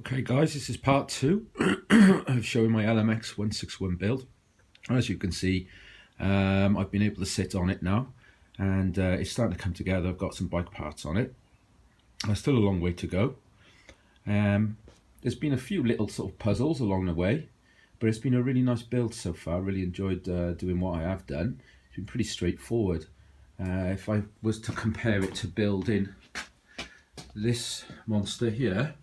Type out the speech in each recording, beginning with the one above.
Okay guys, this is part 2 of showing my LMX 161 build. As you can see, I've been able to sit on it now, and it's starting to come together. I've got some bike parts on it. There's still a long way to go. There's been a few little sort of puzzles along the way, but it's been a really nice build so far. Really enjoyed doing what I have done. It's been pretty straightforward. If I was to compare it to building this monster here,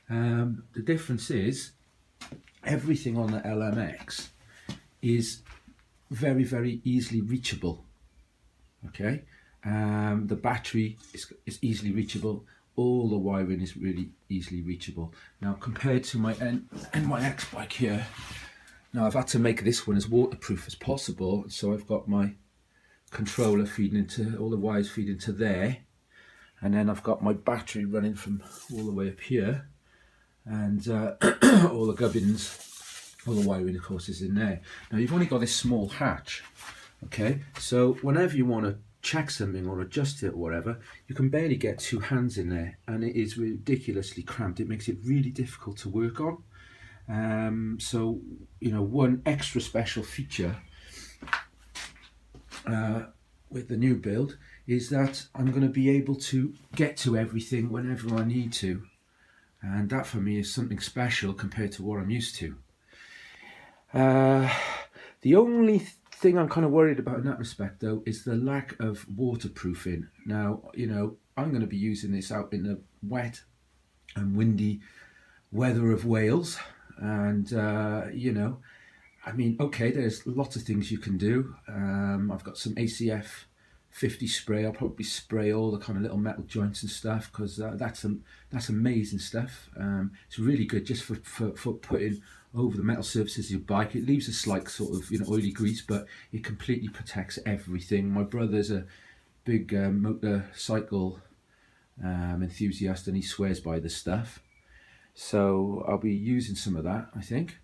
the difference is everything on the LMX is very, very easily reachable. Okay, the battery is easily reachable. All the wiring is really easily reachable. Now, compared to my NYX bike here, now I've had to make this one as waterproof as possible. So I've got my controller feeding into, all the wires feed into there, and then I've got my battery running from all the way up here, and all the gubbins, all the wiring of course is in there. Now you've only got this small hatch, okay, so whenever you want to check something or adjust it or whatever, you can barely get two hands in there, and it is ridiculously cramped. It makes it really difficult to work on. So, you know, one extra special feature with the new build is that I'm going to be able to get to everything whenever I need to, and that for me is something special compared to what I'm used to. The only thing I'm kind of worried about in that respect though is the lack of waterproofing. Now, you know, I'm going to be using this out in the wet and windy weather of Wales, and you know, I mean, okay, there's lots of things you can do. I've got some ACF 50 spray. I'll probably spray all the kind of little metal joints and stuff, because that's amazing stuff. It's really good just for putting over the metal surfaces of your bike. It leaves a slight sort of, you know, oily grease, but it completely protects everything. My brother's a big motorcycle enthusiast, and he swears by this stuff, so I'll be using some of that, I think,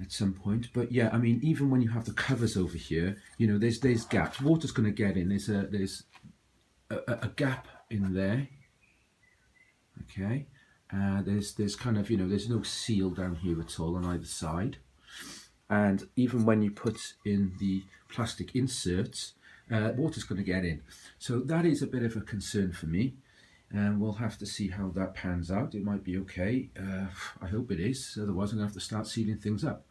at some point. But yeah, I mean, even when you have the covers over here, you know, there's gaps. Water's going to get in. There's a gap in there. Okay, there's kind of, you know, there's no seal down here at all on either side. And even when you put in the plastic inserts, water's going to get in. So that is a bit of a concern for me. And we'll have to see how that pans out. It might be okay. I hope it is. Otherwise, I'm going to have to start sealing things up.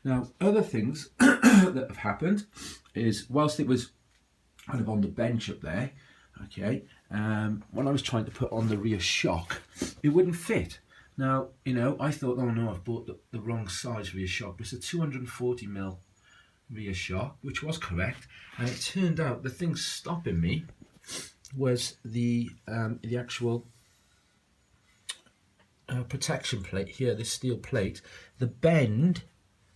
Now, other things that have happened is, whilst it was kind of on the bench up there, okay, when I was trying to put on the rear shock, it wouldn't fit. Now, you know, I thought, oh no, I've bought the wrong size rear shock. It's a 240mm rear shock, which was correct. And it turned out the thing stopping me was the actual protection plate here, this steel plate. The bend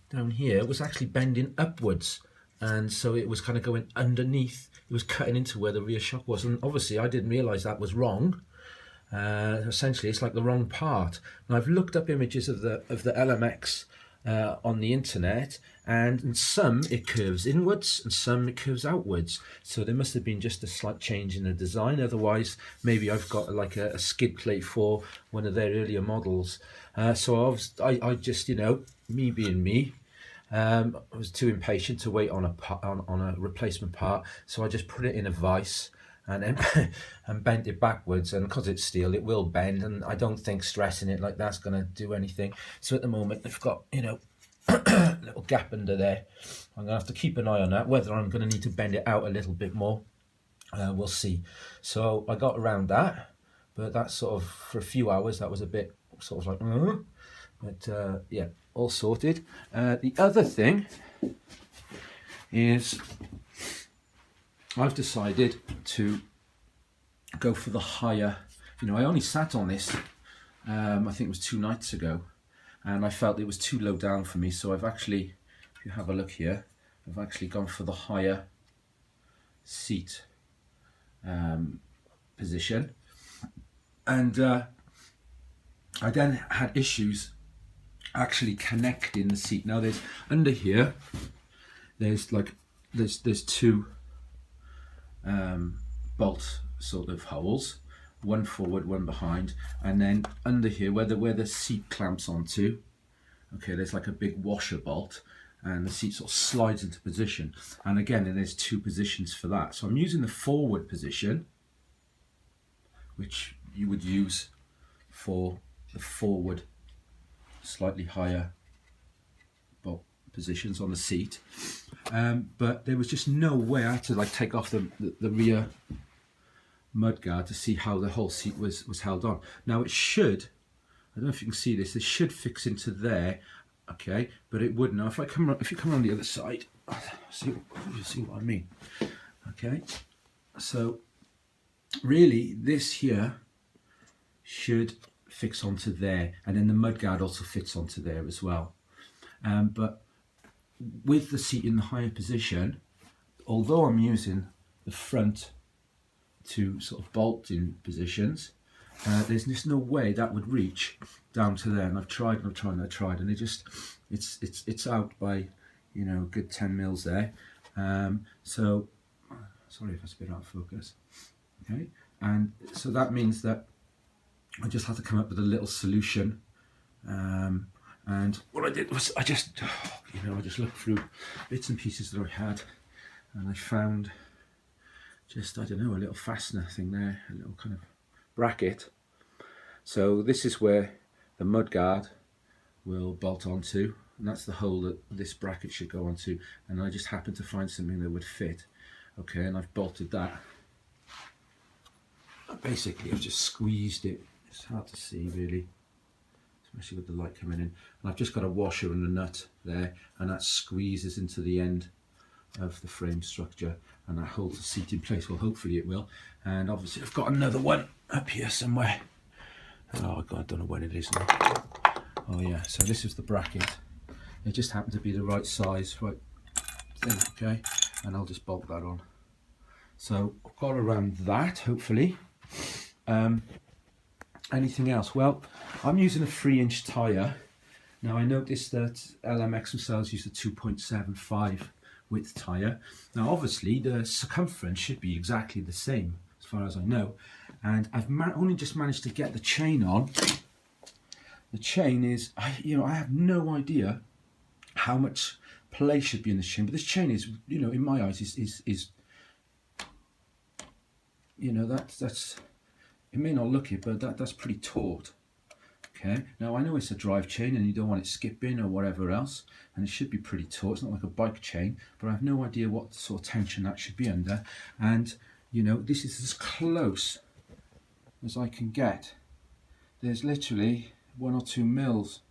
down here was actually bending upwards, and so it was kind of going underneath. It was cutting into where the rear shock was, and obviously I didn't realize that was wrong. Essentially it's like the wrong part. And I've looked up images of the LMX on the internet, and in some it curves inwards and some it curves outwards, so there must have been just a slight change in the design. Otherwise, maybe I've got like a skid plate for one of their earlier models. So I just, you know, me being me, I was too impatient to wait on a replacement part, so I just put it in a vise and then and bent it backwards, and because it's steel it will bend, and I don't think stressing it like that's going to do anything. So at the moment I've got, you know, a little gap under there. I'm going to have to keep an eye on that, whether I'm going to need to bend it out a little bit more. We'll see. So I got around that, but that's sort of, for a few hours that was a bit sort of like but yeah, all sorted. The other thing is I've decided to go for the higher, you know, I only sat on this, I think it was 2 nights ago, and I felt it was too low down for me. So I've actually, if you have a look here, I've actually gone for the higher seat position. And I then had issues actually connecting the seat. Now there's, under here, there's like, there's 2 bolt sort of holes, one forward, one behind, and then under here where the seat clamps onto, okay, there's like a big washer bolt, and the seat sort of slides into position. And again, there's two positions for that. So I'm using the forward position, which you would use for the forward, slightly higher bolt positions on the seat. But there was just no way I had to like take off the rear mudguard to see how the whole seat was held on. Now it should, I don't know if you can see this, it should fix into there, okay, but it wouldn't. Now if you come around the other side, you'll see what I mean. Okay, so really this here should fix onto there, and then the mudguard also fits onto there as well. But with the seat in the higher position, although I'm using the front to sort of bolt in positions, there's just no way that would reach down to there. And I've tried and I've tried and I've tried, and it's out by, you know, a good 10 mils there. So sorry if I spit out of focus. Okay, and so that means that I just had to come up with a little solution. And what I did was I just looked through bits and pieces that I had, and I found just, I don't know, a little fastener thing there, a little kind of bracket. So this is where the mudguard will bolt onto, and that's the hole that this bracket should go onto, and I just happened to find something that would fit. Okay, and I've bolted that. Basically I've just squeezed it. It's hard to see really, especially with the light coming in. And I've just got a washer and a nut there, and that squeezes into the end of the frame structure, and that holds the seat in place. Well, hopefully it will. And obviously I've got another one up here somewhere. Oh God, I don't know when it is now. Oh yeah, so this is the bracket. It just happened to be the right size, right thing, okay? And I'll just bolt that on. So I've got around that, hopefully. Anything else? Well, I'm using a 3-inch tyre. Now I noticed that LMX themselves use a 2.75 width tyre. Now obviously the circumference should be exactly the same as far as I know, and I've only just managed to get the chain on. The chain is, I have no idea how much play should be in this chain, but this chain is, in my eyes is that's it may not look it, but that's pretty taut. Okay, now I know it's a drive chain and you don't want it skipping or whatever else, and it should be pretty taut. It's not like a bike chain, but I have no idea what sort of tension that should be under. And this is as close as I can get. There's literally 1 or 2 mils.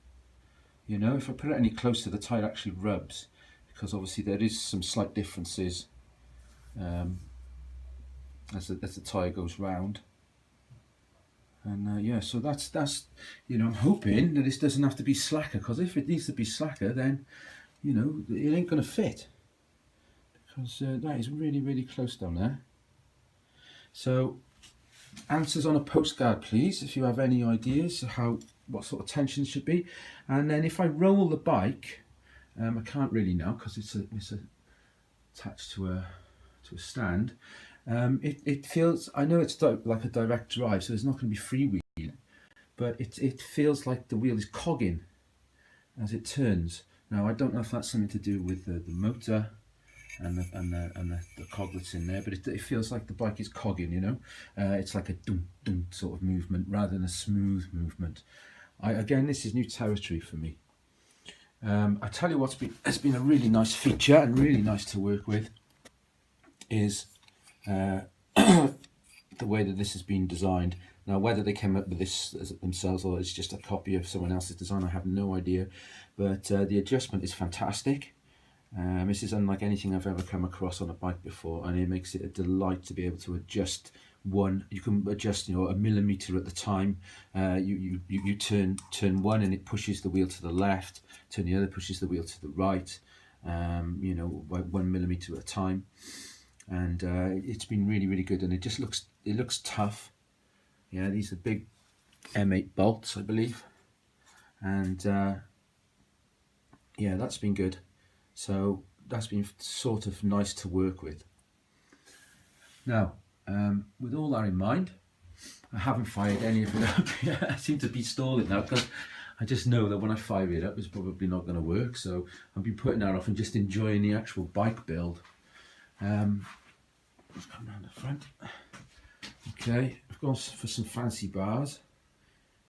If I put it any closer, the tyre actually rubs, because obviously there is some slight differences as the tyre goes round. And yeah, so that's I'm hoping that this doesn't have to be slacker, because if it needs to be slacker, then it ain't going to fit, because that is really, really close down there. So answers on a postcard please, if you have any ideas of what sort of tension should be. And then if I roll the bike, I can't really now because it's attached to a stand. It feels, I know it's like a direct drive, so there's not going to be freewheeling, but it feels like the wheel is cogging as it turns. Now I don't know if that's something to do with the motor and the cog that's in there, but it feels like the bike is cogging. It's like a dum dum sort of movement rather than a smooth movement. Again, this is new territory for me. I tell you it's been a really nice feature and really nice to work with is the way that this has been designed. Now whether they came up with this themselves or it's just a copy of someone else's design, I have no idea, but the adjustment is fantastic. This is unlike anything I've ever come across on a bike before, and it makes it a delight to be able to adjust you can adjust a millimeter at the time. You turn one and it pushes the wheel to the left, turn the other pushes the wheel to the right, 1 millimeter at a time. And it's been really, really good, and it looks tough. Yeah, these are big M8 bolts, I believe, and yeah, that's been good. So that's been sort of nice to work with. Now, with all that in mind, I haven't fired any of it up yet. I seem to be stalling now because I just know that when I fire it up, it's probably not going to work. So I've been putting that off and just enjoying the actual bike build. Let's come around the front. Okay, I've gone for some fancy bars.